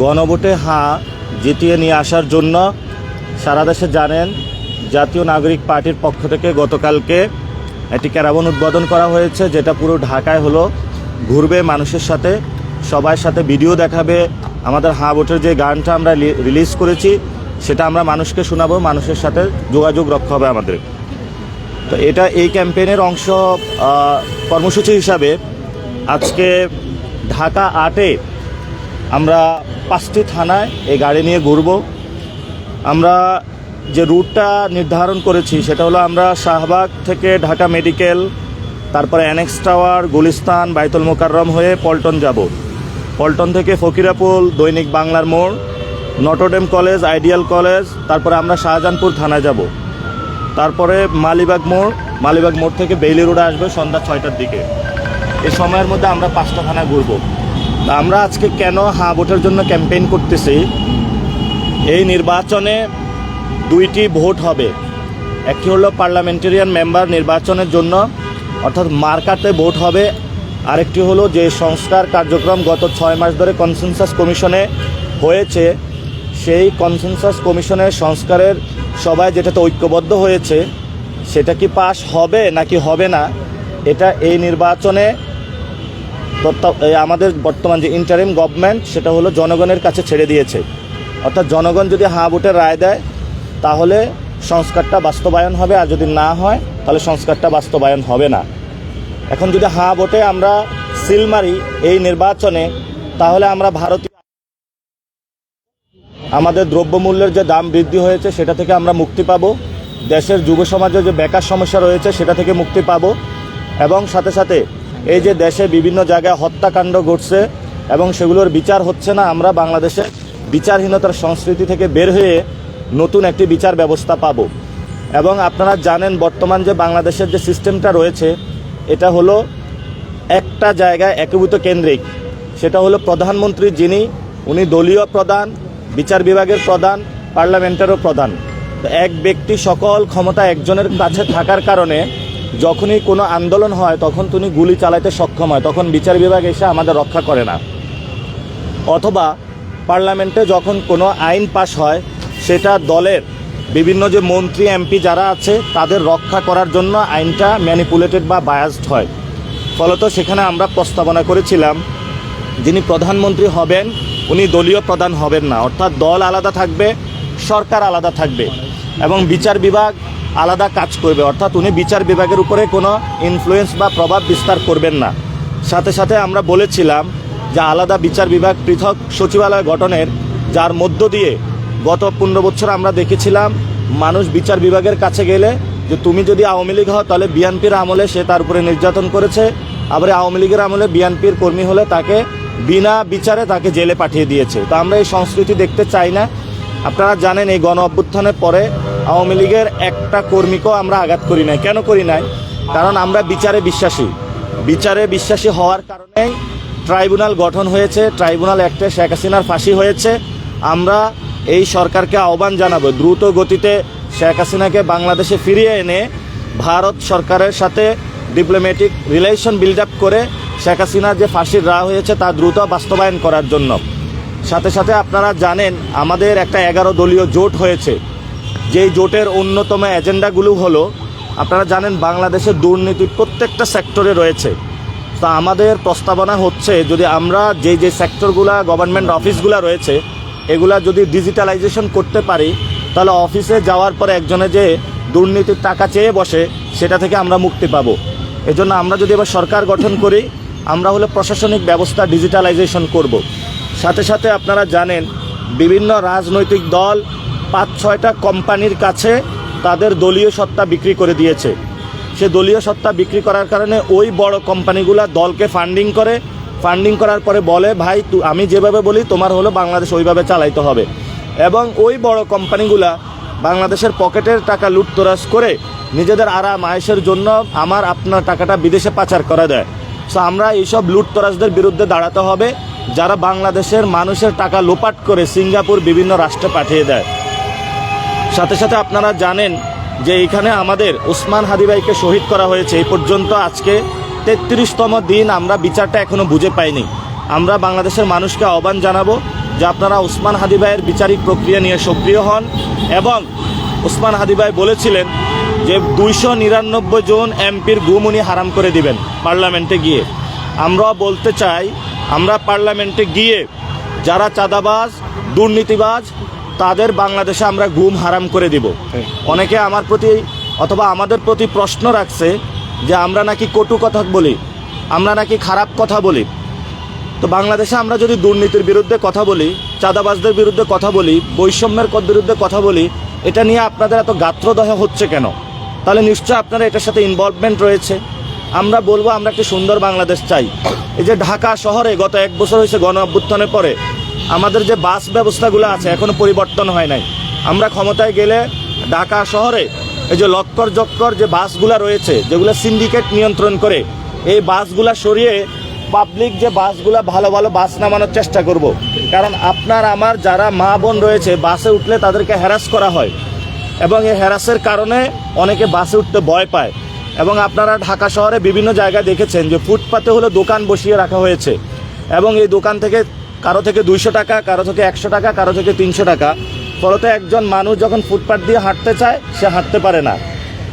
গণভোটে হ্যাঁ জিতিয়ে নিয়ে আসার জন্য সারা দেশে জানেন জাতীয় নাগরিক পার্টির পক্ষ থেকে গতকালকে একটি ক্যারাভান উদ্বোধন করা হয়েছে, যেটা পুরো ঢাকায় হলো ঘুরবে মানুষের সাথে, সবার সাথে ভিডিও দেখাবে। আমাদের হ্যাঁ ভোটের যে গানটা আমরা রিলিজ করেছি সেটা আমরা মানুষকে শোনাবো, মানুষের সাথে যোগাযোগ রক্ষা হবে আমাদের। তো এটা এই ক্যাম্পেইনের অংশ কর্মসূচি হিসাবে আজকে ঢাকা 8-এ আমরা 5টি থানায় এই গাড়ি নিয়ে ঘুরব। আমরা যে রুটটা নির্ধারণ করেছি সেটা হলো আমরা শাহবাগ থেকে ঢাকা মেডিকেল, তারপরে অ্যানেক্স টাওয়ার, গুলিস্তান, বাইতুল মোকাররম হয়ে পল্টন যাব। পল্টন থেকে ফকিরাপুল, দৈনিক বাংলার মোড়, নটরডেম কলেজ, আইডিয়াল কলেজ, তারপরে আমরা শাহজাহানপুর থানায় যাব। তারপরে মালিবাগ মোড় থেকে বেইলি রোডে আসবে সন্ধ্যা 6টার দিকে। এই সময়ের মধ্যে আমরা 5টা থানায় ঘুরব। আমরা আজকে কেন হ্যাঁ ভোটের জন্য ক্যাম্পেইন করতেছি, এই নির্বাচনে 2টি ভোট হবে। একটি হলো পার্লামেন্টারিয়ান মেম্বার নির্বাচনের জন্য, অর্থাৎ মার্কাতে ভোট হবে। আরেকটি হলো যে সংস্কার কার্যক্রম গত 6 মাস ধরে কনসেনসাস কমিশনে হয়েছে, সেই কনসেনসাস কমিশনের সংস্কারের সবাই যেটাতে ঐক্যবদ্ধ হয়েছে সেটা কি পাস হবে নাকি হবে না, এটা এই নির্বাচনে আমাদের বর্তমান যে ইন্টারিম গভর্নমেন্ট সেটা হলো জনগণের কাছে ছেড়ে দিয়েছে। অর্থাৎ জনগণ যদি হ্যাঁ ভোটের রায় দেয় তাহলে সংস্কারটা বাস্তবায়ন হবে, আর যদি না হয় তাহলে সংস্কারটা বাস্তবায়ন হবে না। এখন যদি হ্যাঁ ভোটে আমরা সিল মারি এই নির্বাচনে, তাহলে আমরা আমাদের দ্রব্যমূল্যের যে দাম বৃদ্ধি হয়েছে সেটা থেকে আমরা মুক্তি পাব, দেশের যুব সমাজে যে বেকার সমস্যা রয়েছে সেটা থেকে মুক্তি পাব, এবং সাথে সাথে এই যে দেশে বিভিন্ন জায়গায় হত্যাকাণ্ড ঘটছে এবং সেগুলোর বিচার হচ্ছে না, আমরা বাংলাদেশে বিচারহীনতার সংস্কৃতি থেকে বের হয়ে নতুন একটি বিচার ব্যবস্থা পাব। এবং আপনারা জানেন বর্তমান যে বাংলাদেশের যে সিস্টেমটা রয়েছে এটা হলো একটা জায়গায় একীভূত কেন্দ্রিক। সেটা হলো প্রধানমন্ত্রী যিনি, উনি দলীয় প্রধান, বিচার বিভাগের প্রধান, পার্লামেন্টেরও প্রধান। তো এক ব্যক্তি সকল ক্ষমতা একজনের কাছে থাকার কারণে যখনই কোনো আন্দোলন হয় তখন তিনি গুলি চালাতে সক্ষম হয়, তখন বিচার বিভাগ এসে আমাদের রক্ষা করে না। অথবা পার্লামেন্টে যখন কোনো আইন পাস হয় সেটা দলের বিভিন্ন যে মন্ত্রী এমপি যারা আছে তাদের রক্ষা করার জন্য আইনটা ম্যানিপুলেটেড বা বায়াসড হয়। ফলত সেখানে আমরা প্রস্তাবনা করেছিলাম যিনি প্রধানমন্ত্রী হবেন উনি দলীয় প্রধান হবেন না, অর্থাৎ দল আলাদা থাকবে, সরকার আলাদা থাকবে এবং বিচার বিভাগ আলাদা কাজ করবে, অর্থাৎ উনি বিচার বিভাগের উপরে কোনো ইনফ্লুয়েন্স বা প্রভাব বিস্তার করবেন না। সাথে সাথে আমরা বলেছিলাম যে আলাদা বিচার বিভাগ, পৃথক সচিবালয় গঠনের, যার মধ্য দিয়ে গত 15 বছর আমরা দেখেছিলাম মানুষ বিচার বিভাগের কাছে গেলে যে তুমি যদি আওয়ামী লীগ হও তাহলে বিএনপির আমলে সে তার উপরে নির্যাতন করেছে, আবার আওয়ামী লীগের আমলে বিএনপির কর্মী হলে তাকে বিনা বিচারে তাকে জেলে পাঠিয়ে দিয়েছে। তো আমরা এই সংস্কৃতি দেখতে চাই না। আপনারা জানেন এই গণ অভ্যুত্থানের পরে আওয়ামী লীগের একটা কর্মীকেও আমরা আঘাত করি নাই। কেন করি নাই? কারণ আমরা বিচারে বিশ্বাসী হওয়ার কারণেই ট্রাইব্যুনাল গঠন হয়েছে, ট্রাইব্যুনাল অ্যাক্টে শেখ হাসিনার ফাঁসি হয়েছে। আমরা এই সরকারকে আহ্বান জানাবো দ্রুত গতিতে শেখ হাসিনাকে বাংলাদেশে ফিরিয়ে এনে ভারত সরকারের সাথে ডিপ্লোম্যাটিক রিলেশন বিল্ড আপ করে শেখ হাসিনার যে ফাঁসির রায় হয়েছে তা দ্রুত বাস্তবায়ন করার জন্য। সাথে সাথে আপনারা জানেন আমাদের একটা 11 দলীয় জোট হয়েছে, যেই জোটের অন্যতম এজেন্ডাগুলো হলো, আপনারা জানেন বাংলাদেশের দুর্নীতি প্রত্যেকটা সেক্টরে রয়েছে। তা আমাদের প্রস্তাবনা হচ্ছে যদি আমরা যে সেক্টরগুলা, গভর্নমেন্ট অফিসগুলা রয়েছে এগুলা যদি ডিজিটালাইজেশন করতে পারি তাহলে অফিসে যাওয়ার পরে একজনে যে দুর্নীতির টাকা চেয়ে বসে সেটা থেকে আমরা মুক্তি পাবো। এজন্য আমরা যদি এবার সরকার গঠন করি আমরা হলো প্রশাসনিক ব্যবস্থা ডিজিটালাইজেশন করব। সাথে সাথে আপনারা জানেন বিভিন্ন রাজনৈতিক দল 5-6টা কোম্পানির কাছে তাদের দলীয় সত্তা বিক্রি করে দিয়েছে। সে দলীয় সত্তা বিক্রি করার কারণে ওই বড় কোম্পানিগুলা দলকে ফান্ডিং করার পরে বলে ভাই আমি যেভাবে বলি তোমার হলো বাংলাদেশ ওইভাবে চালাইতে হবে, এবং ওই বড় কোম্পানিগুলা বাংলাদেশের পকেটের টাকা লুটতরাজ করে নিজেদের আরাম আয়েশের জন্য আপনার টাকাটা বিদেশে পাচার করে দেয়। সো আমরা এইসব লুটতরাজদের বিরুদ্ধে দাঁড়াতে হবে যারা বাংলাদেশের মানুষের টাকা লোপাট করে সিঙ্গাপুর বিভিন্ন রাষ্ট্রে পাঠিয়ে দেয়। সাথে সাথে আপনারা জানেন যে এখানে আমাদের ওসমান হাদি ভাইকে শহীদ করা হয়েছে। এই পর্যন্ত আজকে 33তম দিন আমরা বিচারটা এখনো বুঝে পাইনি। আমরা বাংলাদেশের মানুষকে আহ্বান জানাবো যে আপনারা ওসমান হাদি ভাইয়ের বিচারিক প্রক্রিয়া নিয়ে সক্রিয় হন। এবং ওসমান হাদি ভাই বলেছিলেন যে 299 জন এমপির গুম উনি হারাম করে দিবেন পার্লামেন্টে গিয়ে। আমরা বলতে চাই, আমরা পার্লামেন্টে গিয়ে যারা চাঁদাবাজ, দুর্নীতিবাজ, তাদের বাংলাদেশে আমরা গুম হারাম করে দিব। অনেকে আমার প্রতি অথবা আমাদের প্রতি প্রশ্ন রাখছে যে আমরা নাকি কটু কথা বলি, আমরা নাকি খারাপ কথা বলি। তো বাংলাদেশে আমরা যদি দুর্নীতির বিরুদ্ধে কথা বলি, চাঁদাবাজদের বিরুদ্ধে কথা বলি, বৈষম্যের বিরুদ্ধে কথা বলি, এটা নিয়ে আপনাদের এত গাত্রদাহ হচ্ছে কেন? তাহলে নিশ্চয় আপনারা এটার সাথে ইনভলভমেন্ট রয়েছে। আমরা বলবো আমরা একটি সুন্দর বাংলাদেশ চাই। এই যে ঢাকা শহরে গত 1 বছর হয়েছে গণ অভ্যুত্থানের পরে আমাদের যে বাস ব্যবস্থাগুলো আছে এখনো পরিবর্তন হয় নাই। আমরা ক্ষমতায় গেলে ঢাকা শহরে এই যে লক্কর জক্কর যে বাসগুলো রয়েছে, যেগুলো সিন্ডিকেট নিয়ন্ত্রণ করে, এই বাসগুলো সরিয়ে পাবলিক যে বাসগুলো ভালো ভালো বাস নামানোর চেষ্টা করব। কারণ আপনার আমার যারা মা বোন রয়েছে বাসে উঠলে তাদেরকে হ্যারাস করা হয় এবং এই হ্যারাসের কারণে অনেকে বাসে উঠতে ভয় পায়। এবং আপনারা ঢাকা শহরে বিভিন্ন জায়গায় দেখেছেন যে ফুটপাতে হলো দোকান বসিয়ে রাখা হয়েছে এবং এই দোকান থেকে কারো থেকে 200 টাকা, কারো থেকে 100 টাকা, কারো থেকে 300 টাকা। ফলত একজন মানুষ যখন ফুটপাত দিয়ে হাঁটতে চায় সে হাঁটতে পারে না।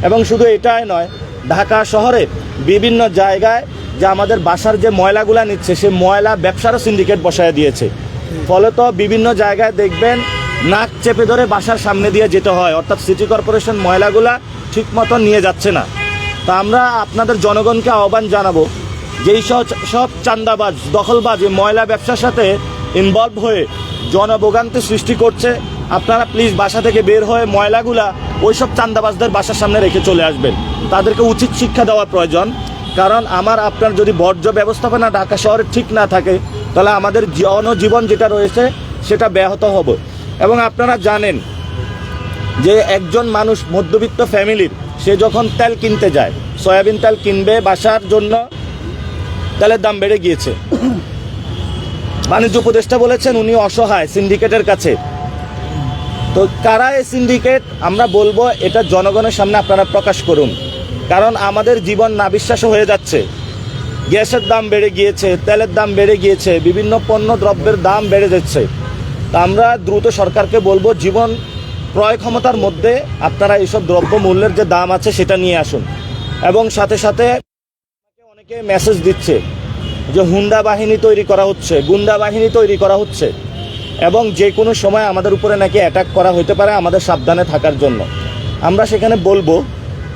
এবং শুধু এটাই নয়, ঢাকা শহরে বিভিন্ন জায়গায় যে আমাদের বাসার যে ময়লাগুলা নিচ্ছে সে ময়লা ব্যবসারও সিন্ডিকেট বসায় দিয়েছে। ফলত বিভিন্ন জায়গায় দেখবেন নাক চেপে ধরে বাসার সামনে দিয়ে যেতে হয়, অর্থাৎ সিটি কর্পোরেশন ময়লাগুলা ঠিক মতো নিয়ে যাচ্ছে না। তা আমরা আপনাদের জনগণকে আহ্বান জানাবো যে এই সব চাঁদাবাজ, দখলবাজ এই ময়লা ব্যবসার সাথে ইনভলভ হয়ে জনভোগান্তি সৃষ্টি করছে। আপনারা প্লিজ বাসা থেকে বের হয়ে ময়লাগুলা ওই সব চাঁদাবাজদের বাসার সামনে রেখে চলে আসবেন। তাদেরকে উচিত শিক্ষা দেওয়া প্রয়োজন। কারণ আপনার যদি বর্জ্য ব্যবস্থাপনা ঢাকা শহরে ঠিক না থাকে তাহলে আমাদের জনজীবন যেটা রয়েছে সেটা ব্যাহত হবে। এবং আপনারা জানেন যে একজন মানুষ মধ্যবিত্ত ফ্যামিলির সে যখন তেল কিনতে যায়, সয়াবিন তেল কিনবে বাসার জন্য, তেলের দাম বেড়ে গিয়েছে। বাণিজ্য উপদেষ্টা বলেছেন উনি অসহায় সিন্ডিকেটের কাছে। তো কারা এই সিন্ডিকেট? আমরা বলবো এটা জনগণের সামনে আপনারা প্রকাশ করুন। কারণ আমাদের জীবন নাবিশ্বাস হয়ে যাচ্ছে। গ্যাসের দাম বেড়ে গিয়েছে, তেলের দাম বেড়ে গিয়েছে, বিভিন্ন পণ্য দ্রব্যের দাম বেড়ে যাচ্ছে। তা আমরা দ্রুত সরকারকে বলবো জীবন ক্রয় ক্ষমতার মধ্যে আপনারা এইসব দ্রব্য মূল্যের যে দাম আছে সেটা নিয়ে আসুন। এবং সাথে সাথে অনেকে মেসেজ দিচ্ছে যে হুন্ডা বাহিনী তৈরি করা হচ্ছে, গুন্ডা বাহিনী তৈরি করা হচ্ছে এবং যে কোনো সময় আমাদের উপরে নাকি অ্যাটাক করা হতে পারে, আমাদের সাবধানে থাকার জন্য। আমরা সেখানে বলবো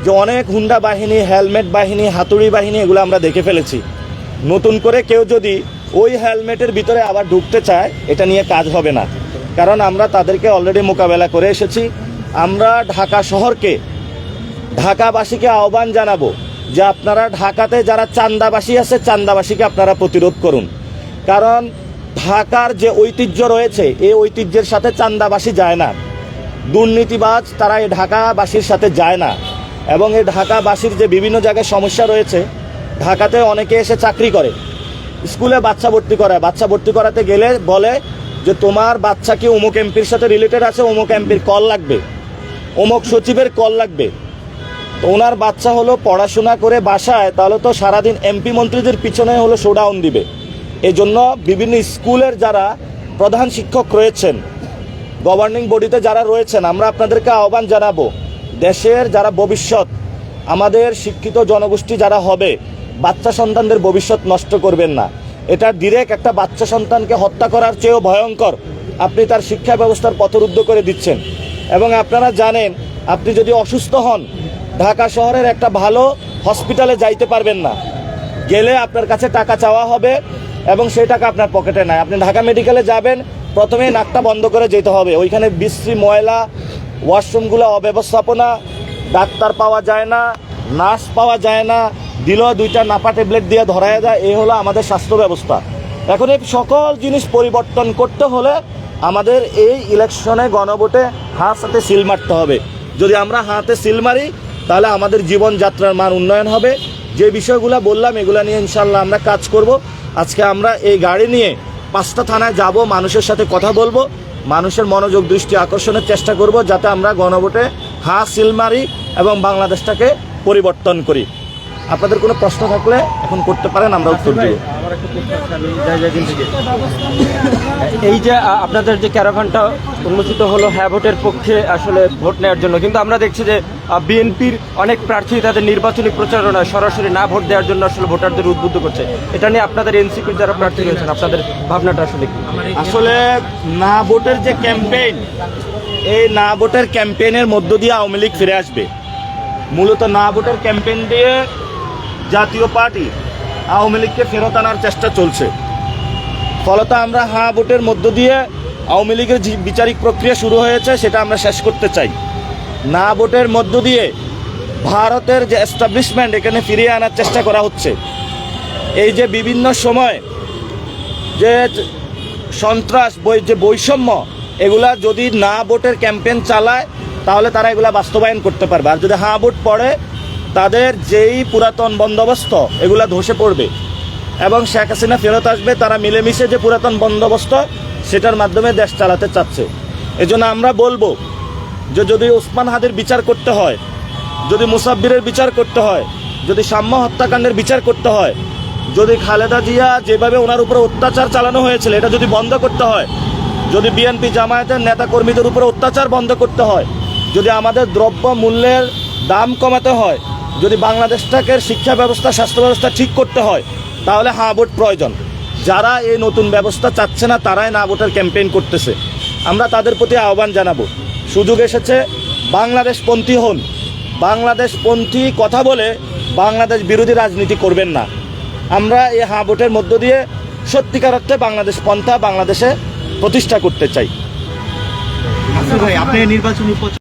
যে অনেক হুন্ডা বাহিনী, হেলমেট বাহিনী, হাতুড়ি বাহিনী এগুলো আমরা দেখে ফেলেছি। নতুন করে কেউ যদি ওই হেলমেটের ভিতরে আবার ঢুকতে চায় এটা নিয়ে কাজ হবে না। কারণ আমরা তাদেরকে অলরেডি মোকাবেলা করে এসেছি। আমরা ঢাকা শহরকে, ঢাকাবাসীকে আহ্বান জানাবো যে আপনারা ঢাকাতে যারা চান্দাবাসী আছে চান্দাবাসীকে আপনারা প্রতিরোধ করুন। কারণ ঢাকার যে ঐতিহ্য রয়েছে এই ঐতিহ্যের সাথে চান্দাবাসী যায় না, দুর্নীতিবাজ তারা এই ঢাকাবাসীর সাথে যায় না। এবং এই ঢাকাবাসীর যে বিভিন্ন জায়গায় সমস্যা রয়েছে, ঢাকাতে অনেকে এসে চাকরি করে, স্কুলে বাচ্চা ভর্তি করায়, বাচ্চা ভর্তি করাতে গেলে বলে যে তোমার বাচ্চা কি অমুক এমপির সাথে রিলেটেড আছে, অমুক এমপির কল লাগবে, অমুক সচিবের কল লাগবে। তো ওনার বাচ্চা হলো পড়াশোনা করে বাসায়, তাহলে তো সারাদিন এমপি মন্ত্রীদের পিছনে হলো শোডাউন দিবে। এই জন্য বিভিন্ন স্কুলের যারা প্রধান শিক্ষক রয়েছেন, গভর্নিং বডিতে যারা রয়েছেন, আমরা আপনাদেরকে আহ্বান জানাবো দেশের যারা ভবিষ্যৎ, আমাদের শিক্ষিত জনগোষ্ঠী যারা হবে, বাচ্চা সন্তানদের ভবিষ্যৎ নষ্ট করবেন না। এটা ডিরেক্ট একটা বাচ্চা সন্তানকে হত্যা করার চেয়েও ভয়ঙ্কর। আপনি তার শিক্ষা ব্যবস্থার পথরুদ্ধ করে দিচ্ছেন। এবং আপনারা জানেন আপনি যদি অসুস্থ হন ঢাকা শহরের একটা ভালো হসপিটালে যাইতে পারবেন না, গেলে আপনার কাছে টাকা চাওয়া হবে এবং সেই টাকা আপনার পকেটে নাই। আপনি ঢাকা মেডিকেলে যাবেন, প্রথমে নাকটা বন্ধ করে যেতে হবে। ওইখানে বিশ্রী ময়লা, ওয়াশরুমগুলো অব্যবস্থাপনা, ডাক্তার পাওয়া যায় না, নার্স পাওয়া যায় না, দিলেও 2টা নাপা ট্যাবলেট দিয়ে ধরায় যায়। এই হলো আমাদের স্বাস্থ্য ব্যবস্থা। এখন এই সকল জিনিস পরিবর্তন করতে হলে আমাদের এই ইলেকশনে গণভোটে হাত হাতে সিল মারতে হবে। যদি আমরা হাতে সিল মারি তাহলে আমাদের জীবনযাত্রার মান উন্নয়ন হবে। যে বিষয়গুলো বললাম এগুলো নিয়ে ইনশাল্লাহ আমরা কাজ করব। আজকে আমরা এই গাড়ি নিয়ে 5টা থানায় যাব, মানুষের সাথে কথা বলবো, মানুষের মনোযোগ দৃষ্টি আকর্ষণের চেষ্টা করব যাতে আমরা গণভোটে হাত সিল মারি এবং বাংলাদেশটাকে পরিবর্তন করি। আপনাদের কোনো প্রশ্ন থাকলে এখন করতে পারেন, আমরা উত্তর দেব। আমার একটা প্রশ্ন আছে, আমি জায়গা থেকে এই যে আপনাদের যে ক্যারাভানটা উন্মোচিত হলো হ্যাঁ ভোটের পক্ষে আসলে ভোট নেওয়ার জন্য, কিন্তু আমরা দেখছি যে বিএনপির অনেক প্রার্থী তাদের নির্বাচনী প্রচারণায় সরাসরি না ভোট দেওয়ার জন্য আসলে ভোটারদের উদ্বুদ্ধ করছে। এটা নিয়ে আপনাদের এনসিপির যারা প্রার্থী রয়েছেন আপনাদের ভাবনাটা আসলে কি? আসলে না ভোটের যে ক্যাম্পেইন, এই না ভোটের ক্যাম্পেইনের মধ্য দিয়ে আওয়ামী লীগ ফিরে আসবে। মূলত না ভোটের ক্যাম্পেইন দিয়ে জাতীয় পার্টি আওয়ামী লীগকে ফেরত আনার চেষ্টা চলছে। ফলত আমরা হ্যাঁ ভোটের মধ্য দিয়ে আওয়ামী লীগের যে বিচারিক প্রক্রিয়া শুরু হয়েছে সেটা আমরা শেষ করতে চাই। না ভোটের মধ্য দিয়ে ভারতের যে এস্টাবলিশমেন্ট এখানে ফিরিয়ে আনার চেষ্টা করা হচ্ছে। এই যে বিভিন্ন সময় যে সন্ত্রাস যে বৈষম্য, এগুলা যদি না ভোটের ক্যাম্পেইন চালায় তাহলে তারা এগুলা বাস্তবায়ন করতে পারবে। আর যদি হ্যাঁ ভোট পড়ে তাদের যেই পুরাতন বন্দোবস্ত এগুলা ধসে পড়বে এবং শেখ হাসিনা ফেরত আসবে। তারা মিলেমিশে যে পুরাতন বন্দোবস্ত সেটার মাধ্যমে দেশ চালাতে চাচ্ছে। এজন্য আমরা বলবো যে যদি ওসমান হাদির বিচার করতে হয়, যদি মুসাব্বিরের বিচার করতে হয়, যদি সাম্য হত্যাকাণ্ডের বিচার করতে হয়, যদি খালেদা জিয়া যেভাবে ওনার উপরে অত্যাচার চালানো হয়েছিল এটা যদি বন্ধ করতে হয়, যদি বিএনপি জামায়াতের নেতাকর্মীদের উপরে অত্যাচার বন্ধ করতে হয়, যদি আমাদের দ্রব্য মূল্যের দাম কমাতে হয়, যদি বাংলাদেশটাকে শিক্ষা ব্যবস্থা স্বাস্থ্য ব্যবস্থা ঠিক করতে হয়, তাহলে হ্যাঁ ভোট প্রয়োজন। যারা এই নতুন ব্যবস্থা চাচ্ছে না তারাই না ভোটের ক্যাম্পেইন করতেছে। আমরা তাদের প্রতি আহ্বান জানাবো, সুযোগ এসেছে, বাংলাদেশপন্থী হন। বাংলাদেশপন্থী কথা বলে বাংলাদেশ বিরোধী রাজনীতি করবেন না। আমরা এই হ্যাঁ ভোটের মধ্য দিয়ে সত্যিকার অর্থে বাংলাদেশ পন্থা বাংলাদেশে প্রতিষ্ঠা করতে চাই। ভাই, আপনি নির্বাচনী